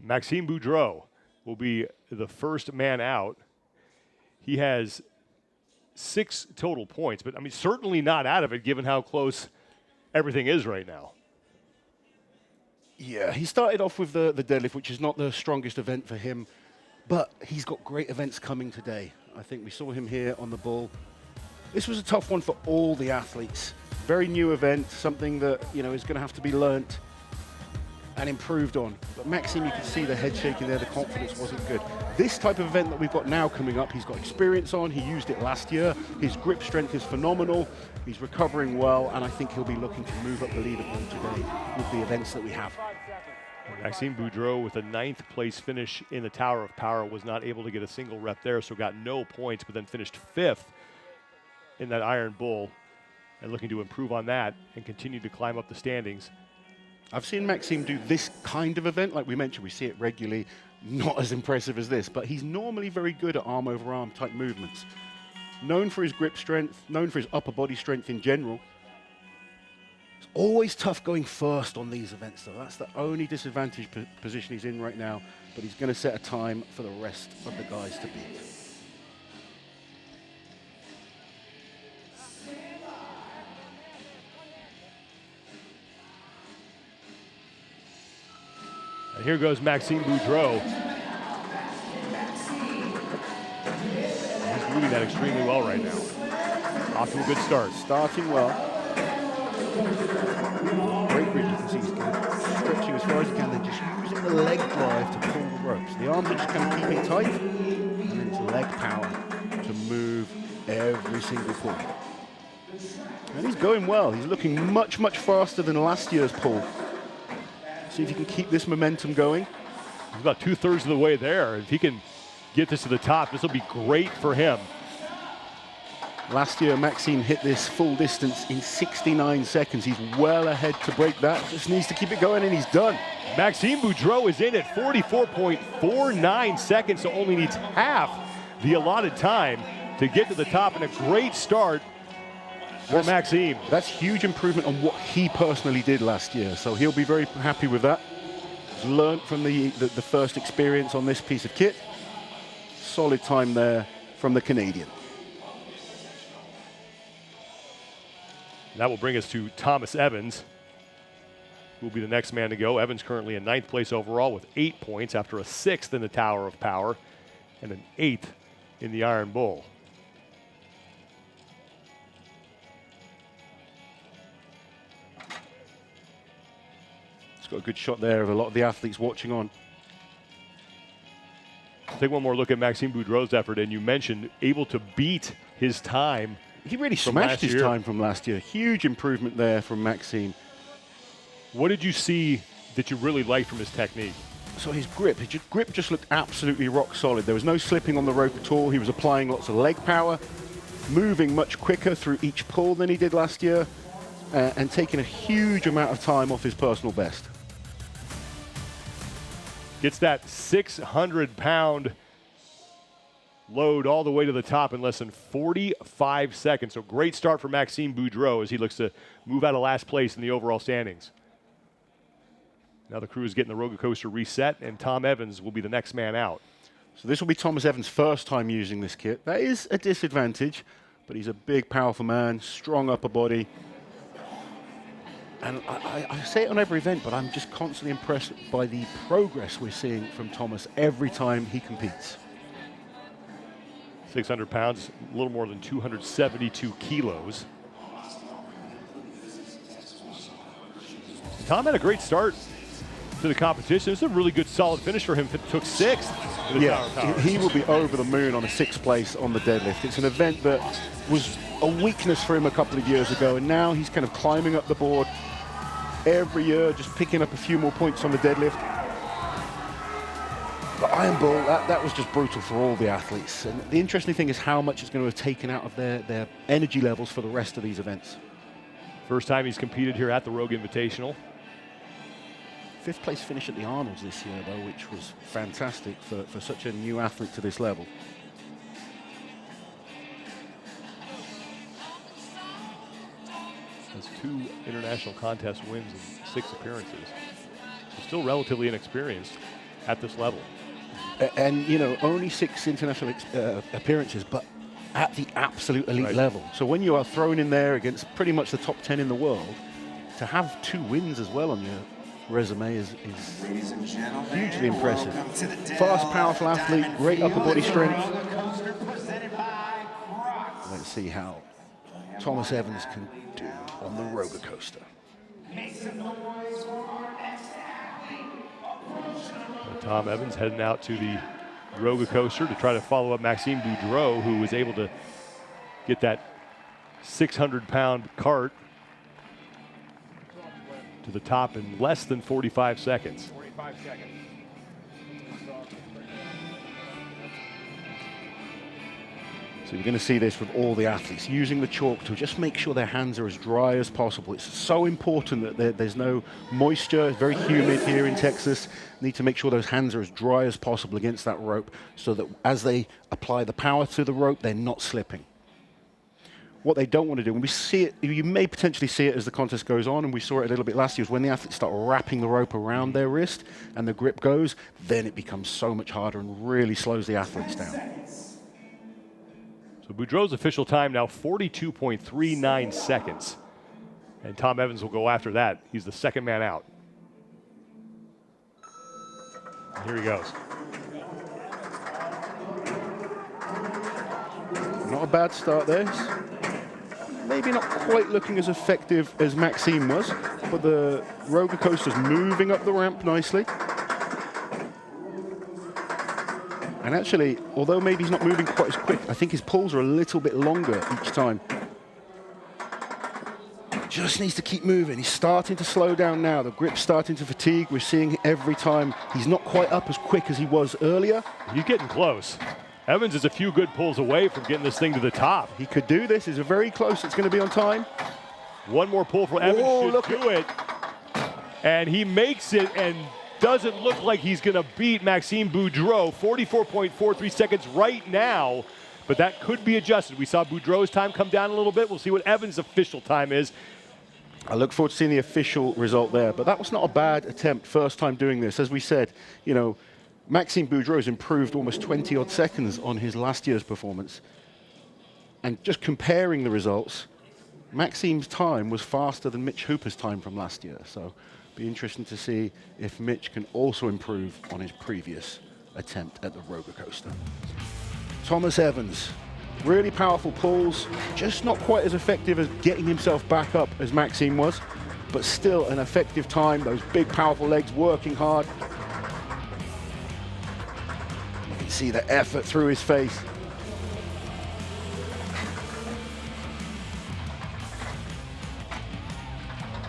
Maxime Boudreault will be the first man out. He has 6 total points, but I mean, certainly not out of it given how close everything is right now. Yeah, he started off with the deadlift, which is not the strongest event for him, but he's got great events coming today. I think we saw him here on the bull. This was a tough one for all the athletes. Very new event, something that, is going to have to be learnt and improved on. But Maxime, you can see the head shaking there, the confidence wasn't good. This type of event that we've got now coming up, he's got experience on, he used it last year, his grip strength is phenomenal, he's recovering well, and I think he'll be looking to move up the leaderboard today with the events that we have. Maxime Boudreault with a 9th place finish in the Tower of Power was not able to get a single rep there, so got no points, but then finished 5th in that Iron Bull, and looking to improve on that and continue to climb up the standings. I've seen Maxime do this kind of event, like we mentioned, we see it regularly, not as impressive as this, but he's normally very good at arm over arm type movements. Known for his grip strength, known for his upper body strength in general. It's always tough going first on these events though. That's the only disadvantage position he's in right now, but he's going to set a time for the rest of the guys to beat. And here goes Maxime Boudreault. He's doing that extremely well right now. Off to a good start. Starting well. Great grip, you can see he's stretching as far as he can, then just using the leg drive to pull the ropes. The arms are just kind of keeping tight, and then it's leg power to move every single pull. And he's going well. He's looking much, much faster than last year's pull. See if he can keep this momentum going. He's about 2/3 of the way there. If he can get this to the top, this will be great for him. Last year, Maxime hit this full distance in 69 seconds. He's well ahead to break that. Just needs to keep it going, and he's done. Maxime Boudreault is in at 44.49 seconds, so only needs half the allotted time to get to the top, and a great start for Maxime. That's huge improvement on what he personally did last year, so he'll be very happy with that. He's learned from the first experience on this piece of kit. Solid time there from the Canadian. That will bring us to Thomas Evans, who will be the next man to go. Evans currently in 9th place overall with 8 points after a 6th in the Tower of Power and an 8th in the Iron Bull. He's got a good shot there of a lot of the athletes watching on. Take one more look at Maxime Boudreault's effort, and you mentioned able to beat his time. He really smashed his time from last year. Huge improvement there from Maxime. What did you see that you really liked from his technique? So his grip just looked absolutely rock solid. There was no slipping on the rope at all. He was applying lots of leg power, moving much quicker through each pull than he did last year, and taking a huge amount of time off his personal best. Gets that 600-pound load all the way to the top in less than 45 seconds. So great start for Maxime Boudreault as he looks to move out of last place in the overall standings. Now the crew is getting the roller coaster reset, and Tom Evans will be the next man out. So this will be Thomas Evans' first time using this kit. That is a disadvantage, but he's a big, powerful man, strong upper body. And I say it on every event, but I'm just constantly impressed by the progress we're seeing from Thomas every time he competes. 600 pounds, a little more than 272 kilos. Tom had a great start to the competition. It was a really good, solid finish for him. It took 6th. Yeah, he will be over the moon on a 6th place on the deadlift. It's an event that was a weakness for him a couple of years ago, and now he's kind of climbing up the board every year, just picking up a few more points on the deadlift. The Iron Bull, that was just brutal for all the athletes. And the interesting thing is how much it's going to have taken out of their energy levels for the rest of these events. First time he's competed here at the Rogue Invitational. 5th place finish at the Arnold's this year, though, which was fantastic for such a new athlete to this level. Has 2 international contest wins and 6 appearances. He's still relatively inexperienced. at this level. And, you know, only 6 international appearances, but at the absolute elite level. So when you are thrown in there against pretty much the top 10 in the world, to have 2 wins as well on your resume is hugely impressive. Fast, powerful athlete, great upper body strength. Let's see how Thomas Evans can do on the roller coaster. Tom Evans heading out to the roller coaster to try to follow up Maxime Boudreault, who was able to get that 600-pound cart to the top in less than 45 seconds. 45 seconds. So you're going to see this with all the athletes, using the chalk to just make sure their hands are as dry as possible. It's so important that there's no moisture. It's very humid here in Texas. Need to make sure those hands are as dry as possible against that rope so that as they apply the power to the rope, they're not slipping. What they don't want to do, and we see it, you may potentially see it as the contest goes on, and we saw it a little bit last year, is when the athletes start wrapping the rope around their wrist and the grip goes, then it becomes so much harder and really slows the athletes down. So Boudreaux's official time now 42.39 seconds. And Tom Evans will go after that. He's the second man out. And here he goes. Not a bad start there. Maybe not quite looking as effective as Maxime was, but the roller coaster's moving up the ramp nicely. And actually, although maybe he's not moving quite as quick, I think his pulls are a little bit longer each time. Just needs to keep moving. He's starting to slow down now. The grip's starting to fatigue. We're seeing every time he's not quite up as quick as he was earlier. He's getting close. Evans is a few good pulls away from getting this thing to the top. He could do this. He's very close. It's going to be on time. One more pull for Evans should do it. And he makes it and doesn't look like he's going to beat Maxime Boudreault. 44.43 seconds right now, but that could be adjusted. We saw Boudreaux's time come down a little bit. We'll see what Evans' official time is. I look forward to seeing the official result there, but that was not a bad attempt, first time doing this. As we said, you know, Maxime Boudreault has improved almost 20-odd seconds on his last year's performance. And just comparing the results, Maxime's time was faster than Mitch Hooper's time from last year. So be interesting to see if Mitch can also improve on his previous attempt at the roller coaster. Thomas Evans, really powerful pulls, just not quite as effective as getting himself back up as Maxime was, but still an effective time. Those big, powerful legs working hard. You can see the effort through his face.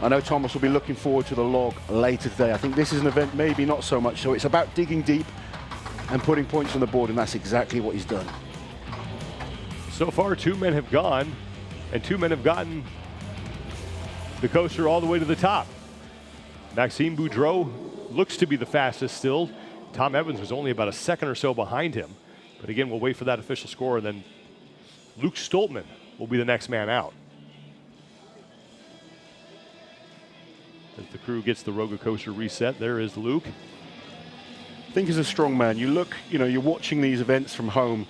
I know Thomas will be looking forward to the log later today. I think this is an event maybe not so much, so it's about digging deep and putting points on the board, and that's exactly what he's done. So far, 2 men have gone, and 2 men have gotten the coaster all the way to the top. Maxime Boudreault looks to be the fastest still. Tom Evans was only about a second or so behind him. But again, we'll wait for that official score, and then Luke Stoltman will be the next man out. As the crew gets the roller coaster reset, there is Luke. I think as a strongman, you look, you know, you're watching these events from home,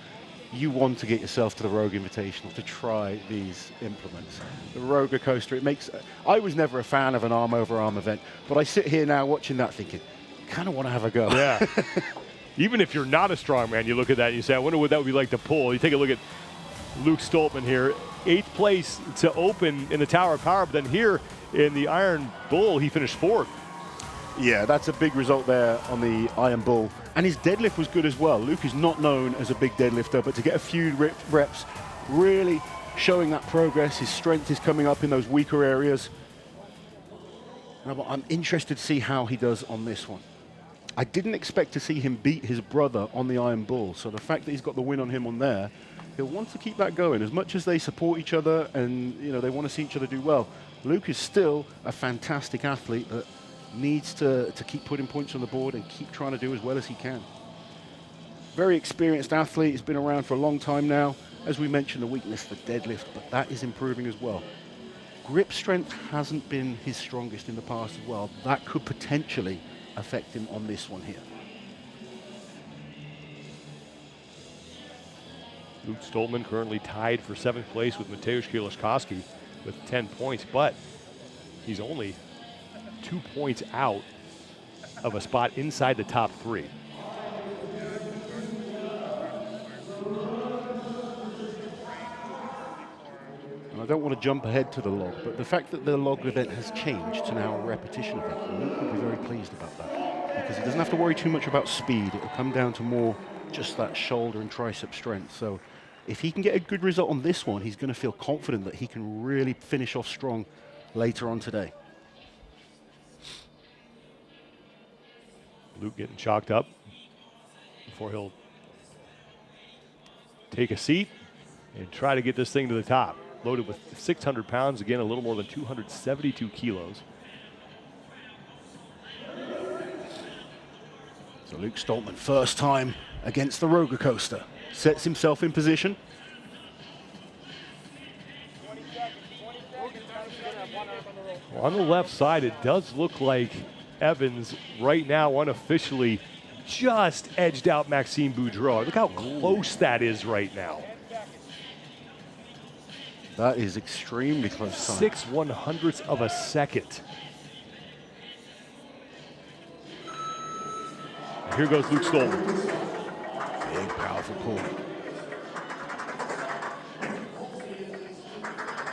you want to get yourself to the Rogue Invitational to try these implements. The roller coaster, it makes, I was never a fan of an arm-over-arm event, but I sit here now watching that thinking, kind of want to have a go. Yeah. Even if you're not a strongman, you look at that and you say, I wonder what that would be like to pull. You take a look at Luke Stoltman here, 8th place to open in the Tower of Power, but then here in the Iron Bull, he finished 4th. Yeah, that's a big result there on the Iron Bull. And his deadlift was good as well. Luke is not known as a big deadlifter, but to get a few reps, really showing that progress, his strength is coming up in those weaker areas. Now, I'm interested to see how he does on this one. I didn't expect to see him beat his brother on the Iron Bull, so the fact that he's got the win on him on there, he'll want to keep that going. As much as they support each other and they want to see each other do well, Luke is still a fantastic athlete that needs to keep putting points on the board and keep trying to do as well as he can. Very experienced athlete, he's been around for a long time now. As we mentioned, the weakness for deadlift, but that is improving as well. Grip strength hasn't been his strongest in the past as well. That could potentially affect him on this one here. Luke Stoltman currently tied for 7th place with Mateusz Kieliszkowski with 10 points, but he's only 2 points out of a spot inside the top 3. I don't want to jump ahead to the log, but the fact that the log event has changed to now a repetition event, Luke will be very pleased about that, because he doesn't have to worry too much about speed. It will come down to more just that shoulder and tricep strength. So if he can get a good result on this one, he's going to feel confident that he can really finish off strong later on today. Luke getting chalked up before he'll take a seat and try to get this thing to the top. Loaded with 600 pounds, again, a little more than 272 kilos. So Luke Stoltman, first time against the roller coaster, sets himself in position. Well, on the left side, it does look like Evans right now unofficially just edged out Maxime Boudreault. Look how close that is right now. That is extremely close time. 6/100ths of a second. Here goes Luke Stoltman. Big, powerful pull.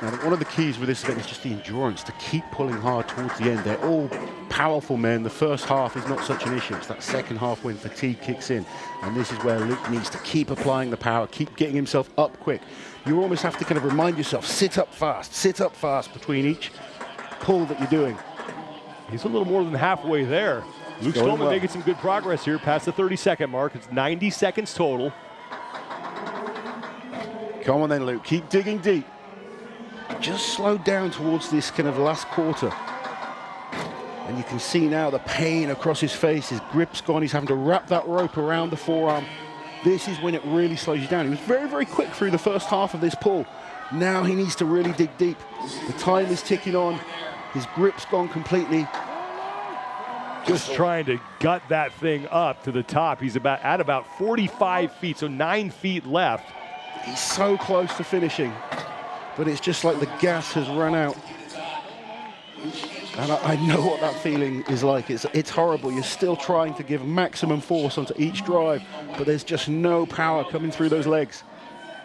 Now, one of the keys with this event is just the endurance, to keep pulling hard towards the end. They're all powerful men. The first half is not such an issue. It's that second half when fatigue kicks in. And this is where Luke needs to keep applying the power, keep getting himself up quick. You almost have to kind of remind yourself, sit up fast between each pull that you're doing. He's a little more than halfway there. Luke Stoltman making some good progress here past the 30-second mark. It's 90 seconds total. Come on then, Luke. Keep digging deep. Just slow down towards this kind of last quarter. And you can see now the pain across his face. His grip's gone. He's having to wrap that rope around the forearm. This is when it really slows you down. He was very, very quick through the first half of this pull. Now he needs to really dig deep. The time is ticking on. His grip's gone completely. Just trying to gut that thing up to the top. He's at about 45 feet, so 9 feet left. He's so close to finishing, but it's just like the gas has run out. And I know what that feeling is like. It's horrible. You're still trying to give maximum force onto each drive, but there's just no power coming through those legs.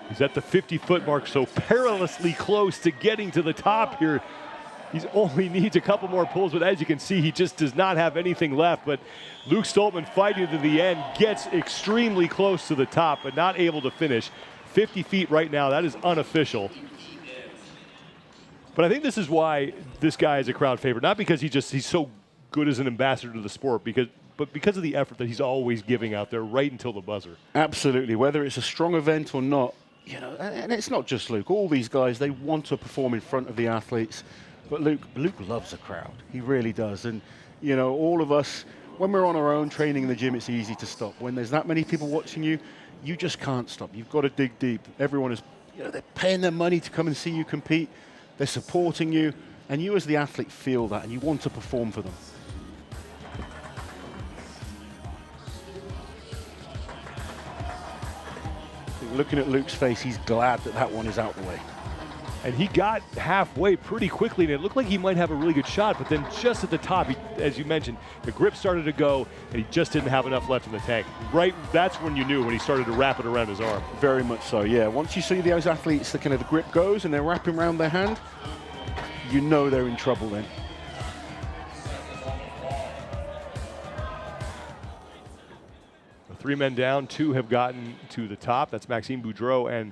He's at the 50-foot mark, so perilously close to getting to the top here. He only needs a couple more pulls, but as you can see, he just does not have anything left. But Luke Stoltman fighting to the end, gets extremely close to the top, but not able to finish. 50 feet right now, that is unofficial. But I think this is why this guy is a crowd favorite. Not because he's so good as an ambassador to the sport, but because of the effort that he's always giving out there right until the buzzer. Absolutely. Whether it's a strong event or not, you know, and it's not just Luke. All these guys, they want to perform in front of the athletes. But Luke loves a crowd. He really does. And, you know, all of us, when we're on our own training in the gym, it's easy to stop. When there's that many people watching you, you just can't stop. You've got to dig deep. Everyone is, you know, they're paying their money to come and see you compete. They're supporting you. And you as the athlete feel that, and you want to perform for them. Looking at Luke's face, he's glad that that one is out the way. And he got halfway pretty quickly, and it looked like he might have a really good shot, but then just at the top, as you mentioned, the grip started to go, and he just didn't have enough left in the tank. Right, that's when you knew, when he started to wrap it around his arm. Very much so, yeah. Once you see those athletes, the grip goes, and they're wrapping around their hand, you know they're in trouble then. Three men down, two have gotten to the top. That's Maxime Boudreault and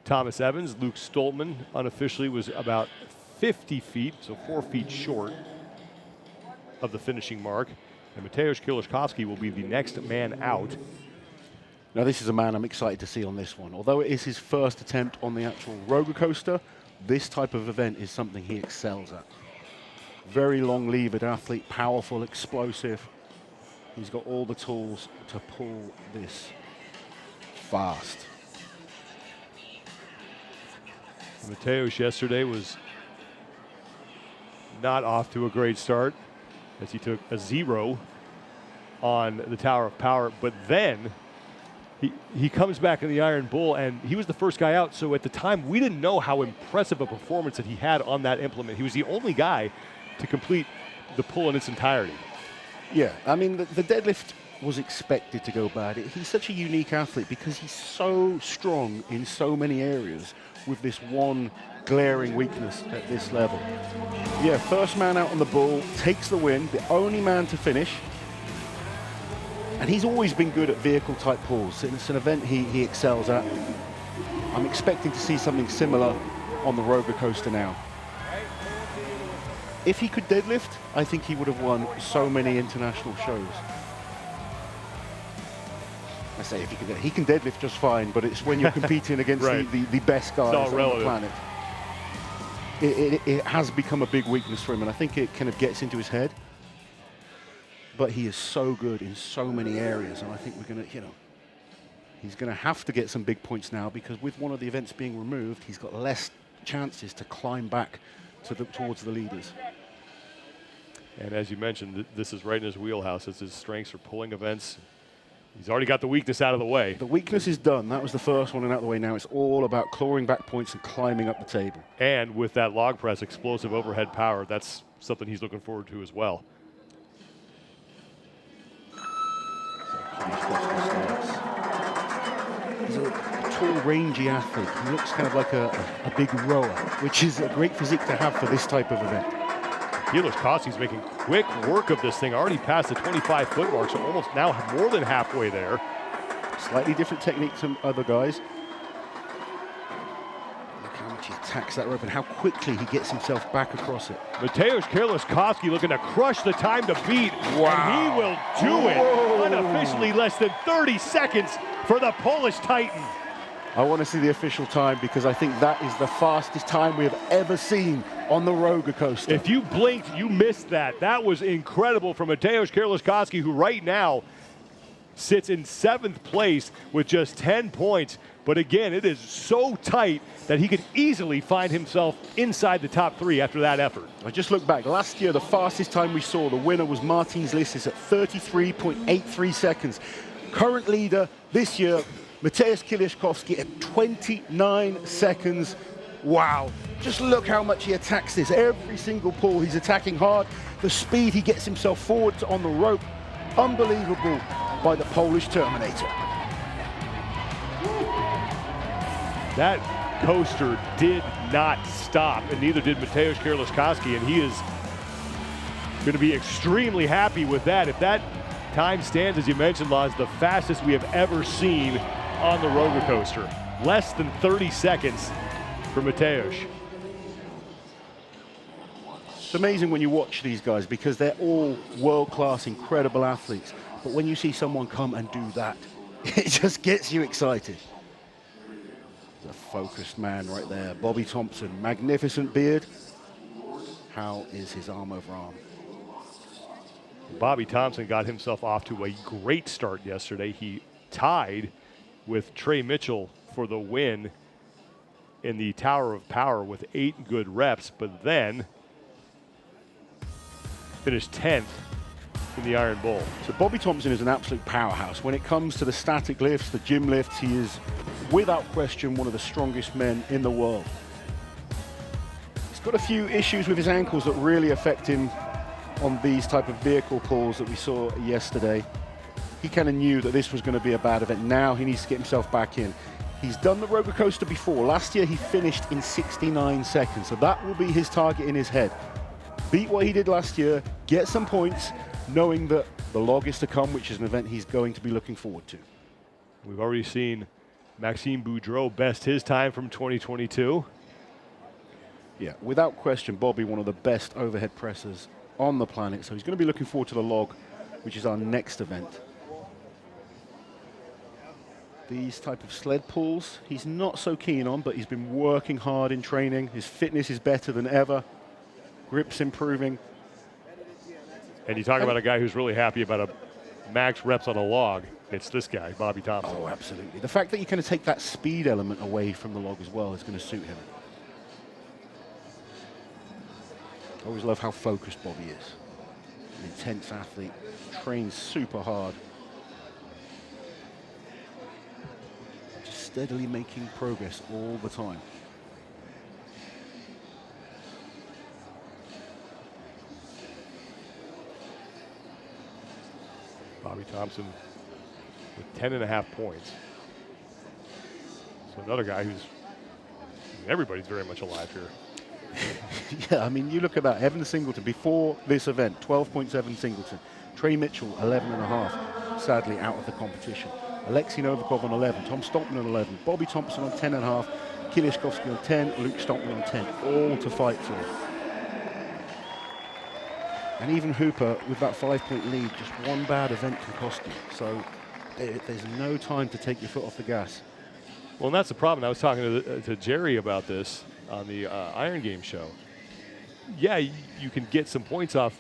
Thomas Evans. Luke Stoltman unofficially was about 50 feet, so 4 feet short of the finishing mark. And Mateusz Kieliszkowski will be the next man out. Now this is a man I'm excited to see on this one. Although it is his first attempt on the actual roller coaster, this type of event is something he excels at. Very long-levered athlete, powerful, explosive. He's got all the tools to pull this fast. Mateusz yesterday was not off to a great start as he took a 0 on the Tower of Power, but then he comes back in the Iron Bull, and he was the first guy out. So at the time, we didn't know how impressive a performance that he had on that implement. He was the only guy to complete the pull in its entirety. Yeah, I mean, the deadlift was expected to go bad. He's such a unique athlete because he's so strong in so many areas with this one glaring weakness at this level. Yeah, first man out on the bull, takes the win, the only man to finish. And he's always been good at vehicle-type pulls. It's an event he excels at. I'm expecting to see something similar on the roller coaster now. If he could deadlift, I think he would have won so many international shows. I say if he can deadlift just fine, but it's when you're competing against right. the best guys on relative. the planet. It has become a big weakness for him, and I think it kind of gets into his head. But he is so good in so many areas, and I think we're going to, he's going to have to get some big points now, because with one of the events being removed, he's got less chances to climb back towards the leaders. And as you mentioned, this is right in his wheelhouse. As his strengths are pulling events. He's already got the weakness out of the way. The weakness is done. That was the first one and out of the way. Now it's all about clawing back points and climbing up the table. And with that log press, explosive overhead power, that's something he's looking forward to as well. He's a tall, rangy athlete. He looks kind of like a big rower, which is a great physique to have for this type of event. Kieliszkowski's making quick work of this thing, already past the 25-foot mark, so almost now more than halfway there. Slightly different technique to other guys. Look how much he attacks that rope and how quickly he gets himself back across it. Mateusz Kieliszkowski looking to crush the time to beat. Wow. And he will do it. Unofficially less than 30 seconds for the Polish Titan. I want to see the official time, because I think that is the fastest time we have ever seen on the roller coaster. If you blinked, you missed that. That was incredible from Mateusz Kieliszkowski, who right now sits in 7th place with just 10 points. But again, it is so tight that he could easily find himself inside the top 3 after that effort. I just looked back. Last year, the fastest time we saw, the winner was Martin Lissis at 33.83 seconds. Current leader this year, Mateusz Kieliszkowski at 29 seconds. Wow. Just look how much he attacks this. Every single pull, he's attacking hard. The speed he gets himself forward on the rope, unbelievable by the Polish Terminator. That coaster did not stop, and neither did Mateusz Kieliszkowski, and he is going to be extremely happy with that. If that time stands, as you mentioned, Laz, the fastest we have ever seen on the roller coaster. Less than 30 seconds for Mateusz. It's amazing when you watch these guys, because they're all world-class, incredible athletes. But when you see someone come and do that, it just gets you excited. The focused man right there, Bobby Thompson, magnificent beard. How is his arm over arm? Bobby Thompson got himself off to a great start yesterday. He tied with Trey Mitchell for the win in the Tower of Power with 8 good reps, but then finished 10th in the Iron Bull. So Bobby Thompson is an absolute powerhouse. When it comes to the static lifts, the gym lifts, he is without question one of the strongest men in the world. He's got a few issues with his ankles that really affect him on these type of vehicle pulls that we saw yesterday. He kind of knew that this was going to be a bad event. Now he needs to get himself back in. He's done the roller coaster before. Last year he finished in 69 seconds, so that will be his target in his head. Beat what he did last year, get some points, knowing that the log is to come, which is an event he's going to be looking forward to. We've already seen Maxime Boudreault best his time from 2022. Yeah, without question, Bobby, one of the best overhead pressers on the planet, so he's going to be looking forward to the log, which is our next event. These type of sled pulls, he's not so keen on, but he's been working hard in training. His fitness is better than ever. Grip's improving. And you talk about a guy who's really happy about a max reps on a log. It's this guy, Bobby Thompson. Oh, absolutely. The fact that you can take that speed element away from the log as well is going to suit him. I always love how focused Bobby is. An intense athlete, trains super hard. steadily making progress all the time. Bobby Thompson with 10.5 points. So another guy who's, everybody's very much alive here. Yeah, I mean, you look at that. Evan Singleton, before this event, 12.7 Singleton. Trey Mitchell, 11.5, sadly out of the competition. Oleksii Novikov on 11, Tom Stoltman on 11, Bobby Thompson on 10.5, Kieliszkowski on 10, Luke Stoltman on 10, all to fight for. And even Hooper, with that 5-point lead, just one bad event can cost you. So there's no time to take your foot off the gas. Well, and that's the problem. I was talking to Jerry about this on the Iron Game show. Yeah, you can get some points off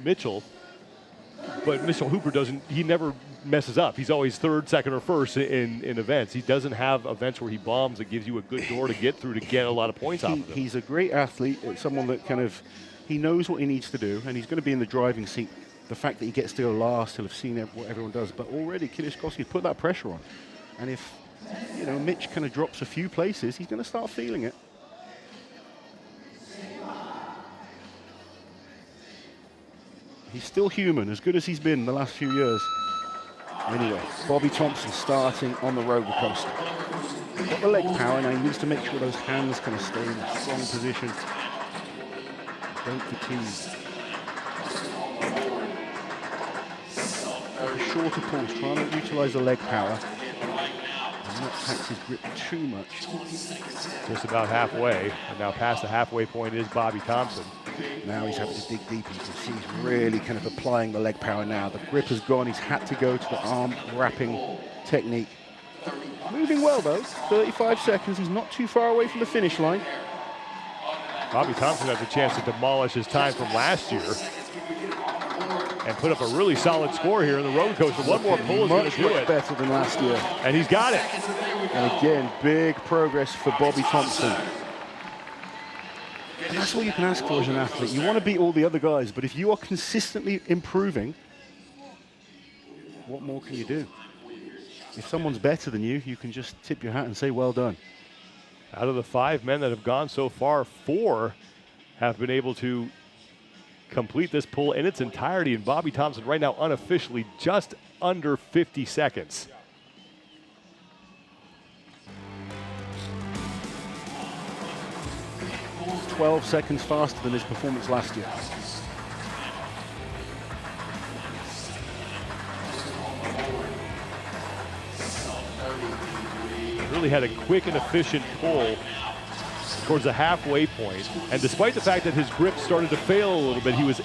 Mitchell, but Mitchell Hooper doesn't, he never messes up. He's always third, second, or first in events. He doesn't have events where he bombs that gives you a good door to get through to get a lot of points off of him. He's a great athlete. It's someone that kind of, he knows what he needs to do, and he's going to be in the driving seat. The fact that he gets to go last, he'll have seen what everyone does. But already, Kieliszkowski put that pressure on. And if, you know, Mitch kind of drops a few places, he's going to start feeling it. He's still human, as good as he's been the last few years. Anyway, Bobby Thompson starting on the roller coaster. Got the leg power now. He needs to make sure those hands kind of stay in a strong position. Don't fatigue. The shorter pulls, trying to utilize the leg power and not tax his grip too much. Just about halfway, and now past the halfway point is Bobby Thompson. Now he's having to dig deep. You can see he's really kind of applying the leg power now. The grip has gone. He's had to go to the arm wrapping technique. Moving well though. 35 seconds. He's not too far away from the finish line. Bobby Thompson has a chance to demolish his time from last year and put up a really solid score here in the roller coaster. One more pull is going to do it. Better than last year. And he's got it. And again, big progress for Bobby Thompson. And that's all you can ask for as an athlete. You want to beat all the other guys, but if you are consistently improving, what more can you do? If someone's better than you, you can just tip your hat and say, well done. Out of the 5 men that have gone so far, 4 have been able to complete this pull in its entirety, and Bobby Thompson right now unofficially just under 50 seconds. It's 12 seconds faster than his performance last year. Really had a quick and efficient pull towards the halfway point. And despite the fact that his grip started to fail a little bit, he was,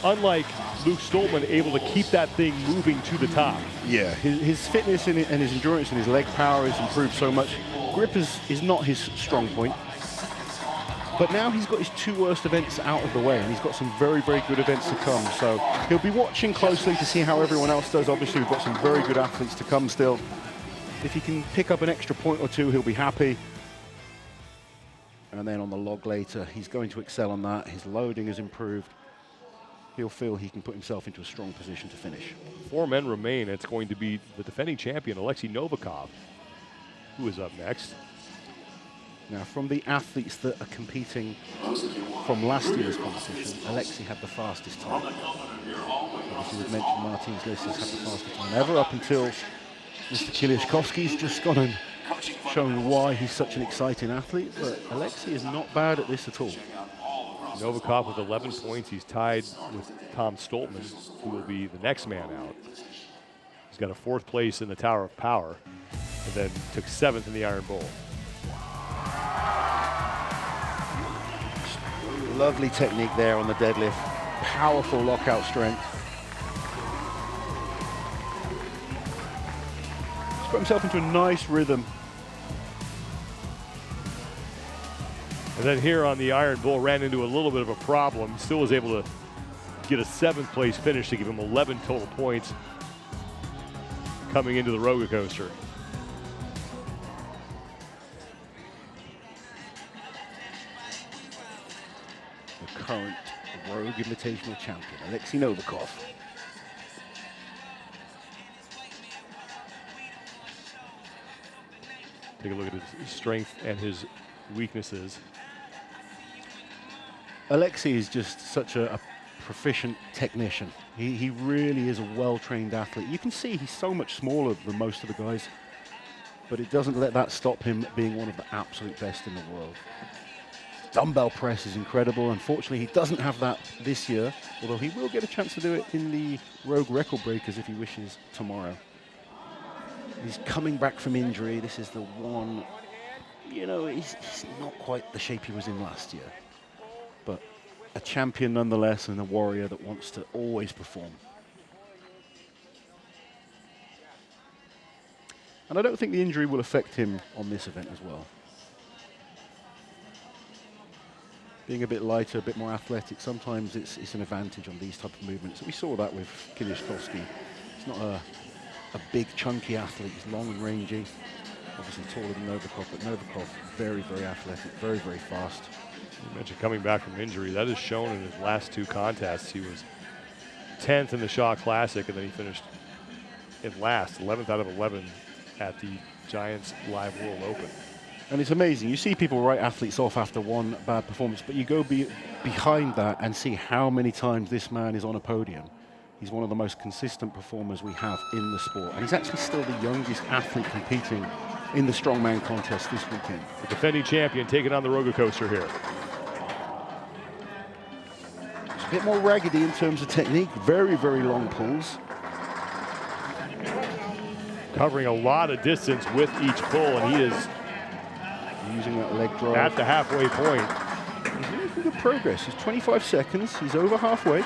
unlike Luke Stoltman, able to keep that thing moving to the top. Yeah, his fitness and his endurance and his leg power has improved so much. Grip is not his strong point. But now he's got his 2 worst events out of the way, and he's got some very, very good events to come. So he'll be watching closely to see how everyone else does. Obviously, we've got some very good athletes to come still. If he can pick up an extra point or 2, he'll be happy. And then on the log later, he's going to excel on that. His loading has improved. He'll feel he can put himself into a strong position to finish. 4 men remain. It's going to be the defending champion, Oleksii Novikov, who is up next. Now, from the athletes that are competing from last year's competition, Oleksii had the fastest time. Obviously, we've mentioned Martin's list has had the fastest time ever up until Mr. Kieliszkowski's just gone and shown why he's such an exciting athlete, but Oleksii is not bad at this at all. Novikov with 11 points. He's tied with Tom Stoltman, who will be the next man out. He's got a 4th place in the Tower of Power, and then took 7th in the Iron Bowl. Lovely technique there on the deadlift. Powerful lockout strength. He's got himself into a nice rhythm. And then here on the Iron Bull, ran into a little bit of a problem. Still was able to get a 7th place finish to give him 11 total points coming into the roller coaster. The current Rogue Invitational champion, Oleksii Novikov. Take a look at his strength and his weaknesses. Oleksii is just such a proficient technician. He really is a well-trained athlete. You can see he's so much smaller than most of the guys, but it doesn't let that stop him being one of the absolute best in the world. Dumbbell press is incredible. Unfortunately, he doesn't have that this year, although he will get a chance to do it in the Rogue Record Breakers if he wishes tomorrow. He's coming back from injury. This is the one, you know, he's not quite the shape he was in last year, but a champion nonetheless and a warrior that wants to always perform. And I don't think the injury will affect him on this event as well. Being a bit lighter, a bit more athletic, sometimes it's an advantage on these type of movements. We saw that with Kieliszkowski. He's not a big, chunky athlete. He's long and rangy. Obviously taller than Novikov, but Novikov, very, very athletic, very, very fast. You mentioned coming back from injury. That is shown in his last 2 contests. He was 10th in the Shaw Classic, and then he finished in last, 11th out of 11 at the Giants Live World Open. And it's amazing. You see people write athletes off after one bad performance, but you go behind that and see how many times this man is on a podium. He's one of the most consistent performers we have in the sport. And he's actually still the youngest athlete competing in the Strongman contest this weekend. The defending champion taking on the roller coaster here. It's a bit more raggedy in terms of technique. Very, very long pulls. Covering a lot of distance with each pull, and he is using that leg drive. At the halfway point. He's making good progress. He's 25 seconds. He's over halfway.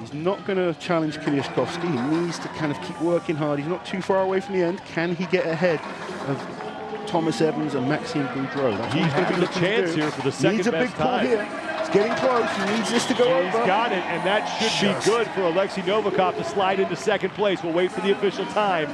He's not going to challenge Kieliszkowski. He needs to kind of keep working hard. He's not too far away from the end. Can he get ahead of Thomas Evans and Maxime Boudreault? That's He's going to be the chance here for the second needs a best big pull time. here. It's getting close. He needs this to go over. He's got it, and that should be good for Oleksii Novikov to slide into second place. We'll wait for the official time.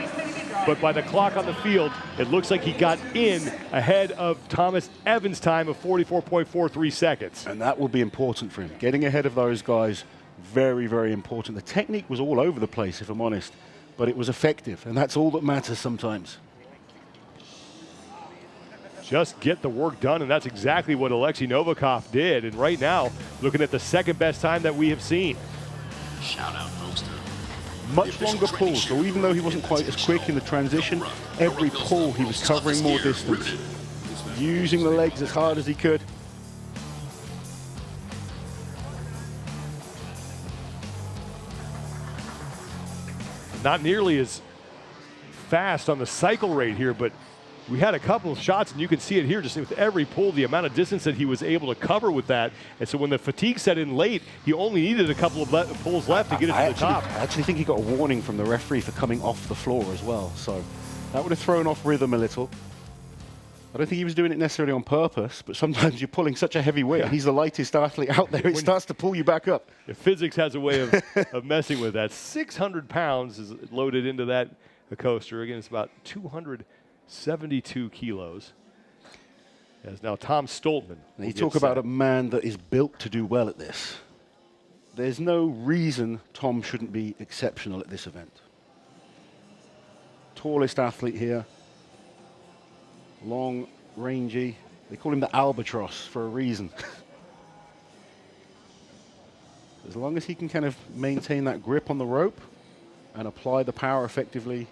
But by the clock on the field, it looks like he got in ahead of Thomas Evans' time of 44.43 seconds. And that will be important for him. Getting ahead of those guys, very, very important. The technique was all over the place, if I'm honest, but it was effective, and that's all that matters sometimes. Just get the work done, and that's exactly what Oleksii Novikov did. And right now, looking at the second best time that we have seen. Shout out, Poster. Much longer pulls, so even though he wasn't quite as quick in the transition, every pull he was covering more distance, using the legs as hard as he could. Not nearly as fast on the cycle rate here, but we had a couple of shots, and you can see it here just with every pull, the amount of distance that he was able to cover with that. And so when the fatigue set in late, he only needed a couple of pulls left to get it to the top. I actually think he got a warning from the referee for coming off the floor as well. So that would have thrown off rhythm a little. I don't think he was doing it necessarily on purpose, but sometimes you're pulling such a heavy weight. Yeah. He's the lightest athlete out there. It starts to pull you back up. Physics has a way of messing with that. 600 pounds is loaded into that coaster. Again, it's about 272 kilos. As now Tom Stoltman. You talk about a man that is built to do well at this. There's no reason Tom shouldn't be exceptional at this event. Tallest athlete here. Long, rangy. They call him the albatross for a reason. As long as he can kind of maintain that grip on the rope and apply the power effectively,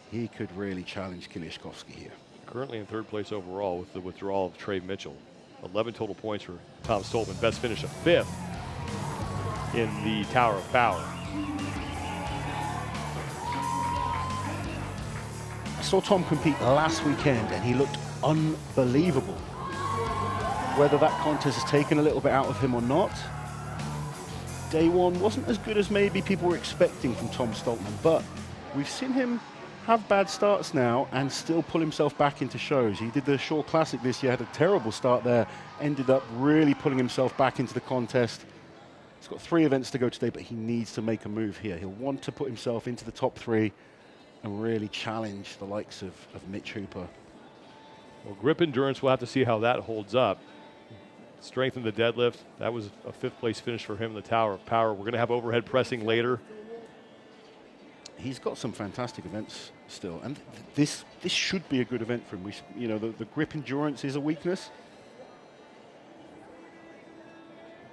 he could really challenge Kieliszkowski here. Currently in third place overall with the withdrawal of Trey Mitchell. 11 total points for Tom Stoltman. Best finish of 5th in the Tower of Power. I saw Tom compete last weekend and he looked unbelievable. Whether that contest has taken a little bit out of him or not, day one wasn't as good as maybe people were expecting from Tom Stoltman, but we've seen him have bad starts now and still pull himself back into shows. He did the Shaw Classic this year, had a terrible start there, ended up really pulling himself back into the contest. He's got 3 events to go today, but he needs to make a move here. He'll want to put himself into the top 3 and really challenge the likes of Mitch Hooper. Well, grip endurance, we'll have to see how that holds up. Strength in the deadlift, that was a 5th place finish for him in the Tower of Power. We're going to have overhead pressing later. he's got some fantastic events still, and this should be a good event for him. You know, the grip endurance is a weakness,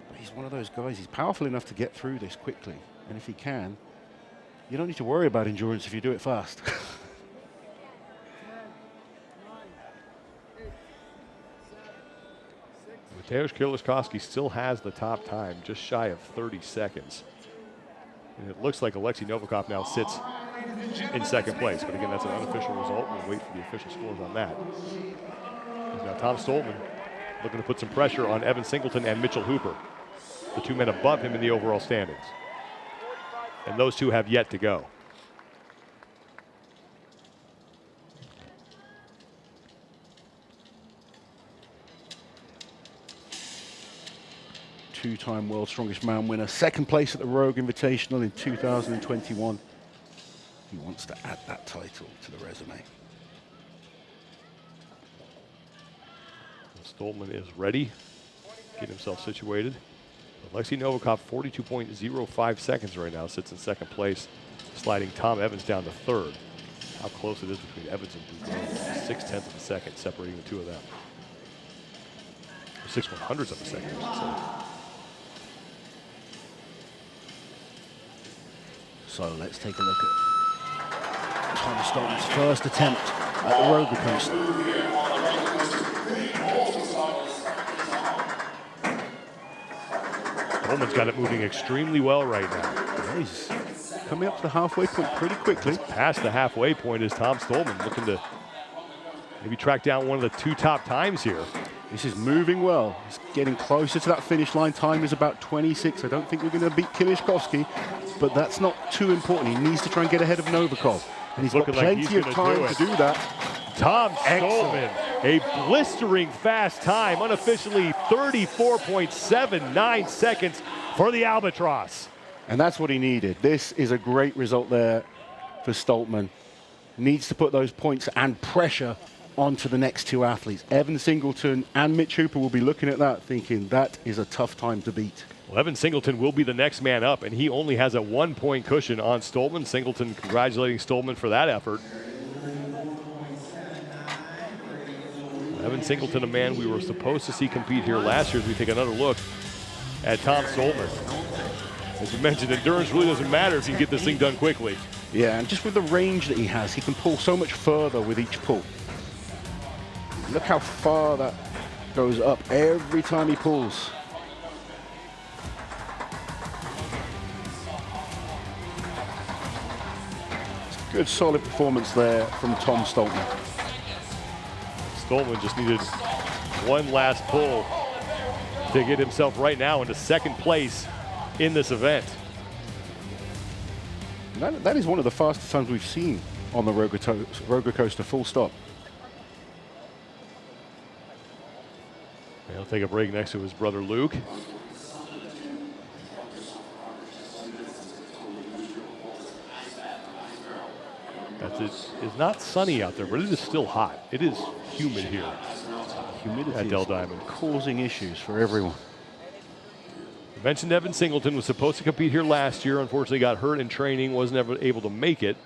but he's one of those guys. He's powerful enough to get through this quickly, and if he can, you don't need to worry about endurance if you do it fast. Mateusz Kieliszkowski still has the top time, just shy of 30 seconds. And it looks like Oleksii Novikov now sits in second place. But again, that's an unofficial result. We'll wait for the official scores on that. Now Tom Stoltman looking to put some pressure on Evan Singleton and Mitchell Hooper, the two men above him in the overall standings. And those two have yet to go. Two-time World's Strongest Man winner, second place at the Rogue Invitational in 2021. He wants to add that title to the resume. Stoltman is ready, get himself situated. Oleksii Novikov, 42.05 seconds right now, sits in second place, sliding Tom Evans down to third. How close it is between Evans and Boudreault, 0.6 of a second separating the two of them. 6/100ths of a second, I should say. So let's take a look at Tom Stoltman's first attempt at the roller coaster. Stoltman's got it moving extremely well right now. Yeah, he's coming up to the halfway point pretty quickly. Past the halfway point is Tom Stoltman, looking to maybe track down one of the two top times here. This is moving well. He's getting closer to that finish line. Time is about 26. I don't think we're going to beat Kieliszkowski, but that's not too important. He needs to try and get ahead of Novikov. And he's got plenty of time to do that. Tom Stoltman, a blistering fast time, unofficially 34.79 seconds for the Albatross. And that's what he needed. This is a great result there for Stoltman. Needs to put those points and pressure onto the next two athletes. Evan Singleton and Mitch Hooper will be looking at that thinking that is a tough time to beat. Well, Evan Singleton will be the next man up, and he only has a 1-point cushion on Stoltman. Singleton congratulating Stoltman for that effort. Evan Singleton, a man we were supposed to see compete here last year, as we take another look at Tom Stoltman. As you mentioned, endurance really doesn't matter if you can get this thing done quickly. Yeah, and just with the range that he has, he can pull so much further with each pull. Look how far that goes up every time he pulls. It's a good, solid performance there from Tom Stoltman. Stoltman just needed one last pull to get himself right now into second place in this event. That is one of the fastest times we've seen on the roller coaster, full stop. He'll take a break next to his brother Luke. It's not sunny out there, but it is still hot. It is humid here. Humidity at Dell Diamond, causing issues for everyone. I mentioned Evan Singleton was supposed to compete here last year. Unfortunately, got hurt in training, wasn't ever able to make it.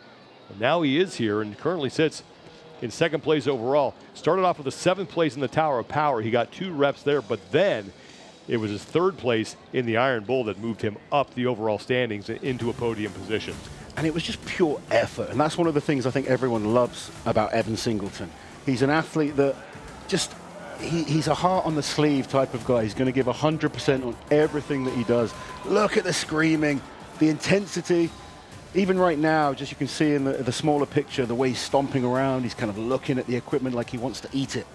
But now he is here and currently sits in second place overall. Started off with a 7th place in the Tower of Power. He got 2 reps there, but then it was his 3rd place in the Iron Bull that moved him up the overall standings into a podium position. And it was just pure effort. And that's one of the things I think everyone loves about Evan Singleton. He's an athlete that just, he's a heart on the sleeve type of guy. He's going to give 100% on everything that he does. Look at the screaming, the intensity. Even right now, just you can see in the smaller picture, the way he's stomping around, he's kind of looking at the equipment like he wants to eat it.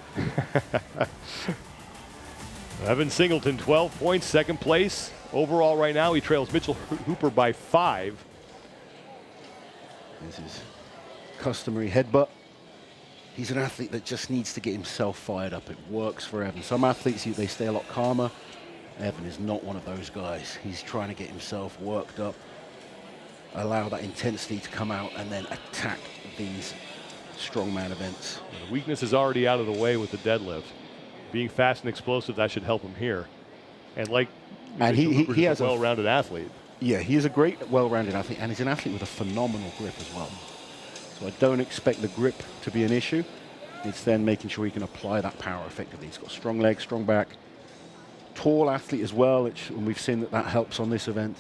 Evan Singleton, 12 points, 2nd place. Overall right now, he trails Mitchell Hooper by 5. This is customary headbutt. He's an athlete that just needs to get himself fired up. It works for Evan. Some athletes, they stay a lot calmer. Evan is not one of those guys. He's trying to get himself worked up, allow that intensity to come out, and then attack these strongman events. The weakness is already out of the way with the deadlift. Being fast and explosive, that should help him here. And like, and he has a well-rounded athlete. Yeah, he is a great, well-rounded athlete, and he's an athlete with a phenomenal grip as well. So I don't expect the grip to be an issue. It's then making sure he can apply that power effectively. He's got strong legs, strong back, tall athlete as well, and we've seen that helps on this event.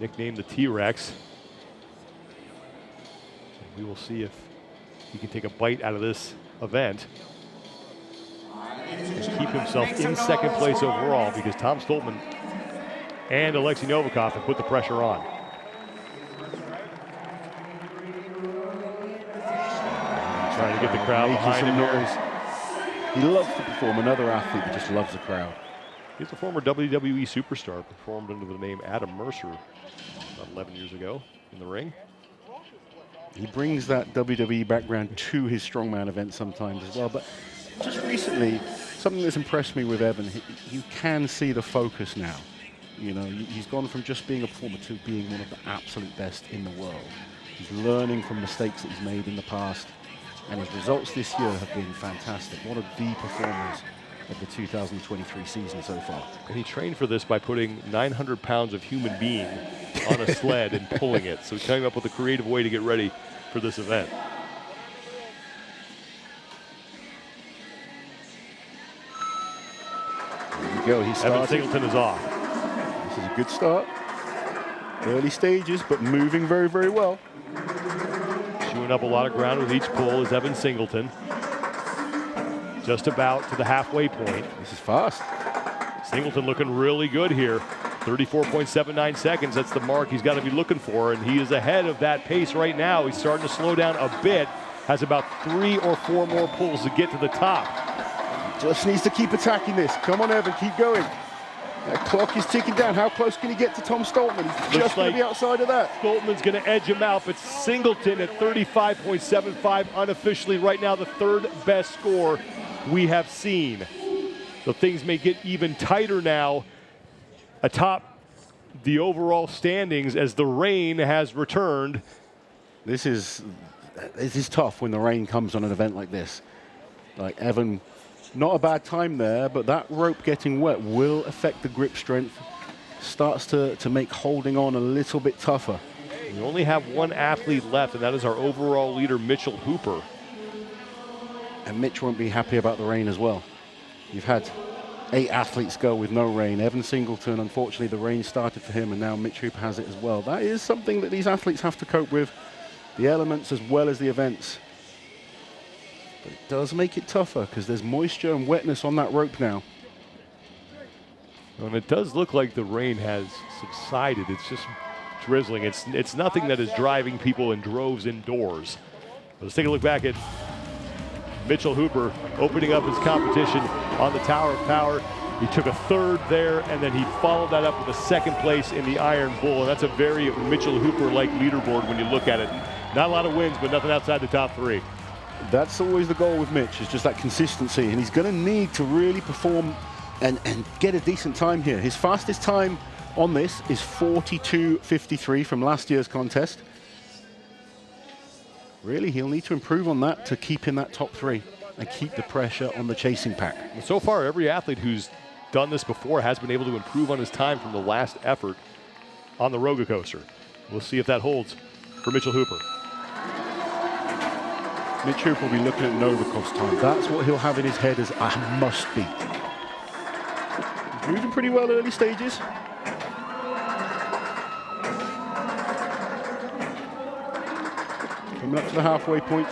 Nicknamed the T-Rex. We will see if he can take a bite out of this event and keep himself in second place overall, because Tom Stoltman and Oleksii Novikov have put the pressure on. Trying to get the crowd behind him here. He loves to perform. Another athlete that just loves the crowd. He's a former WWE superstar, performed under the name Adam Mercer about 11 years ago in the ring. He brings that WWE background to his strongman events sometimes as well. But just recently, something that's impressed me with Evan, you can see the focus now. You know, he's gone from just being a performer to being one of the absolute best in the world. He's learning from mistakes that he's made in the past, and his results this year have been fantastic. One of the performers of the 2023 season so far. And he trained for this by putting 900 pounds of human being on a sled and pulling it. So he came up with a creative way to get ready for this event. There you go, he started. Evan Singleton is off. This is a good start. Early stages, but moving very, very well. Chewing up a lot of ground with each pull is Evan Singleton. Just about to the halfway point. This is fast. Singleton looking really good here. 34.79 seconds, that's the mark he's got to be looking for, and he is ahead of that pace right now. He's starting to slow down a bit, has about 3 or 4 more pulls to get to the top. Just needs to keep attacking this. Come on, Evan, keep going. That clock is ticking down. How close can he get to Tom Stoltman? He's just going to be outside of that. Stoltman's going to edge him out, but Singleton at 35.75 unofficially right now, the 3rd best score we have seen. So things may get even tighter now atop the overall standings as the rain has returned. This is tough when the rain comes on an event like this. Like Evan, not a bad time there, but that rope getting wet will affect the grip strength. Starts to make holding on a little bit tougher. We only have one athlete left, and that is our overall leader, Mitchell Hooper. And Mitch won't be happy about the rain as well. You've had 8 athletes go with no rain. Evan Singleton, unfortunately, the rain started for him, and now Mitch Hooper has it as well. That is something that these athletes have to cope with, the elements as well as the events. But it does make it tougher because there's moisture and wetness on that rope now. And it does look like the rain has subsided. It's just drizzling. It's nothing that is driving people in droves indoors. Let's take a look back at Mitchell Hooper opening up his competition on the Tower of Power. He took a 3rd there, and then he followed that up with a 2nd place in the Iron Bull. And that's a very Mitchell Hooper-like leaderboard when you look at it. Not a lot of wins, but nothing outside the top 3. That's always the goal with Mitch, is just that consistency. And he's going to need to really perform and get a decent time here. His fastest time on this is 42.53 from last year's contest. Really, he'll need to improve on that to keep in that top 3 and keep the pressure on the chasing pack. So far, every athlete who's done this before has been able to improve on his time from the last effort on the roller coaster. We'll see if that holds for Mitchell Hooper. Mitch Hooper will be looking at Novikov's time. That's what he'll have in his head as a must beat. He's moving pretty well early stages. Coming up to the halfway point,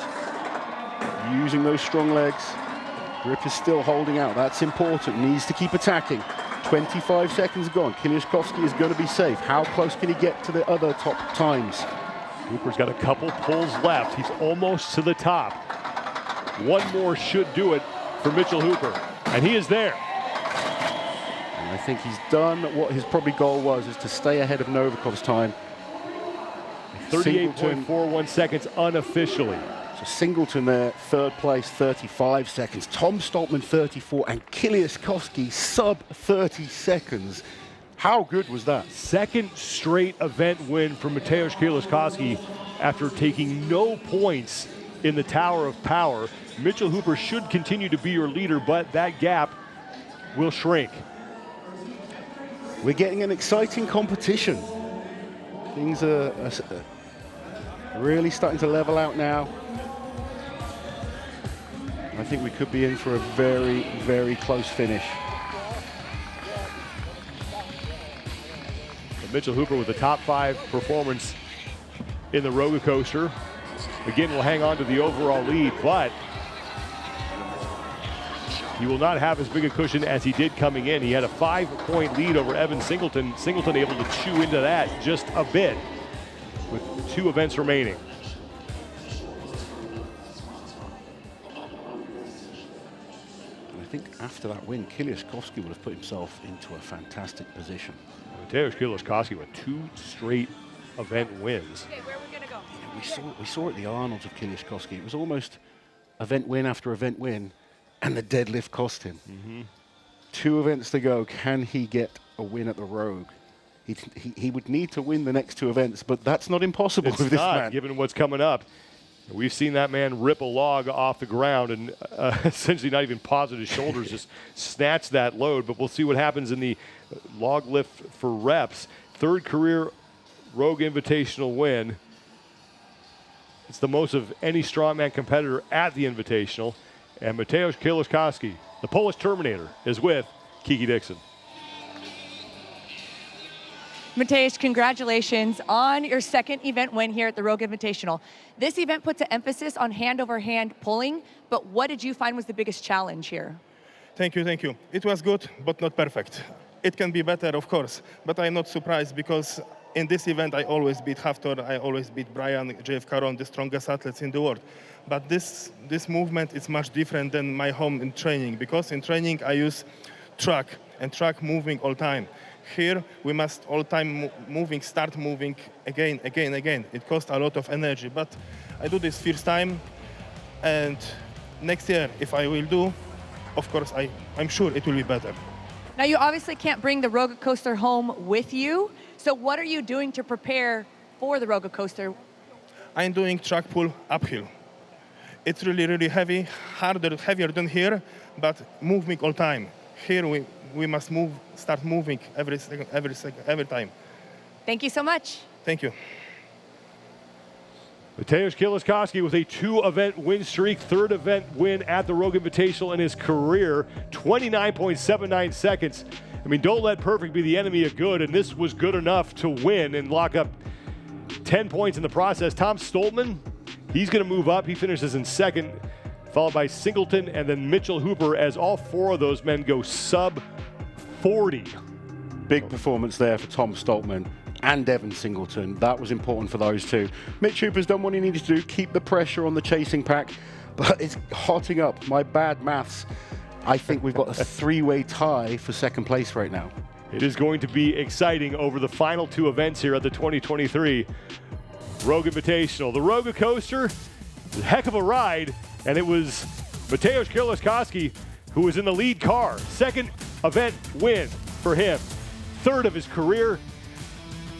using those strong legs. Grip is still holding out. That's important. Needs to keep attacking. 25 seconds gone. Kieliszkowski is going to be safe. How close can he get to the other top times? Hooper's got a couple pulls left. He's almost to the top. One more should do it for Mitchell Hooper, and he is there. And I think he's done what his probably goal was, is to stay ahead of Novikov's time. 38.41 seconds unofficially. So Singleton there, 3rd place, 35 seconds. Tom Stoltman, 34, and Kieliszkowski, sub 30 seconds. How good was that? 2nd straight event win for Mateusz Kieliszkowski after taking no points in the Tower of Power. Mitchell Hooper should continue to be your leader, but that gap will shrink. We're getting an exciting competition. Things are really starting to level out now. I think we could be in for a very, very close finish. Mitchell Hooper with a top 5 performance in the roller coaster. Again, will hang on to the overall lead, but he will not have as big a cushion as he did coming in. He had a 5-point lead over Evan Singleton. Singleton able to chew into that just a bit with 2 events remaining. I think after that win, Kieliszkowski would have put himself into a fantastic position. Mateusz Kieliszkowski with 2 straight event wins. Okay, where are we gonna go? We saw at the Arnold's of Kieliszkowski. It was almost event win after event win, and the deadlift cost him. 2 events to go. Can he get a win at the Rogue? He would need to win the next 2 events, but that's not impossible It's with this not, man. given what's coming up. We've seen that man rip a log off the ground and essentially not even pause at his shoulders, just snatch that load. But we'll see what happens in the log lift for reps. 3rd career Rogue Invitational win. It's the most of any strongman competitor at the Invitational. And Mateusz Kieliszkowski, the Polish Terminator, is with Kiki Dixon. Mateusz, congratulations on your 2nd event win here at the Rogue Invitational. This event puts an emphasis on hand-over-hand pulling, but what did you find was the biggest challenge here? Thank you, thank you. It was good, but not perfect. It can be better, of course, but I'm not surprised because in this event I always beat Haftor, I always beat Brian, JF Caron, the strongest athletes in the world. But this movement is much different than my home in training, because in training I use track, and track moving all time. Here we must all time start moving again. It costs a lot of energy, but I do this first time, and next year if I will do, of course I'm sure it will be better. Now you obviously can't bring the roller coaster home with you, so what are you doing to prepare for the roller coaster? I'm doing track pull uphill. It's really, really heavy, heavier than here, but moving all time. Here we must start moving every time. Thank you so much. Thank you. Mateusz Kieliszkowski with a 2-event win streak, 3rd event win at the Rogue Invitational in his career, 29.79 seconds. I mean, don't let perfect be the enemy of good, and this was good enough to win and lock up 10 points in the process. Tom Stoltman, he's going to move up. He finishes in 2nd, followed by Singleton and then Mitchell Hooper, as all 4 of those men go sub 40. Big performance there for Tom Stoltman and Evan Singleton. That was important for those 2. Mitch Hooper's done what he needed to do, keep the pressure on the chasing pack, but it's hotting up. My bad maths. I think we've got a 3-way tie for 2nd place right now. It is going to be exciting over the final 2 events here at the 2023 Rogue Invitational. The Rogue Coaster, a heck of a ride, and it was Mateusz Kieliszkowski who was in the lead car. 2nd event win for him, 3rd of his career.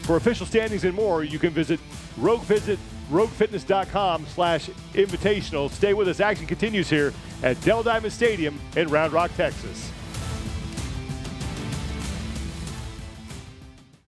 For official standings and more, you can visit roguefitness.com/invitational. Stay with us. Action continues here at Dell Diamond Stadium in Round Rock, Texas.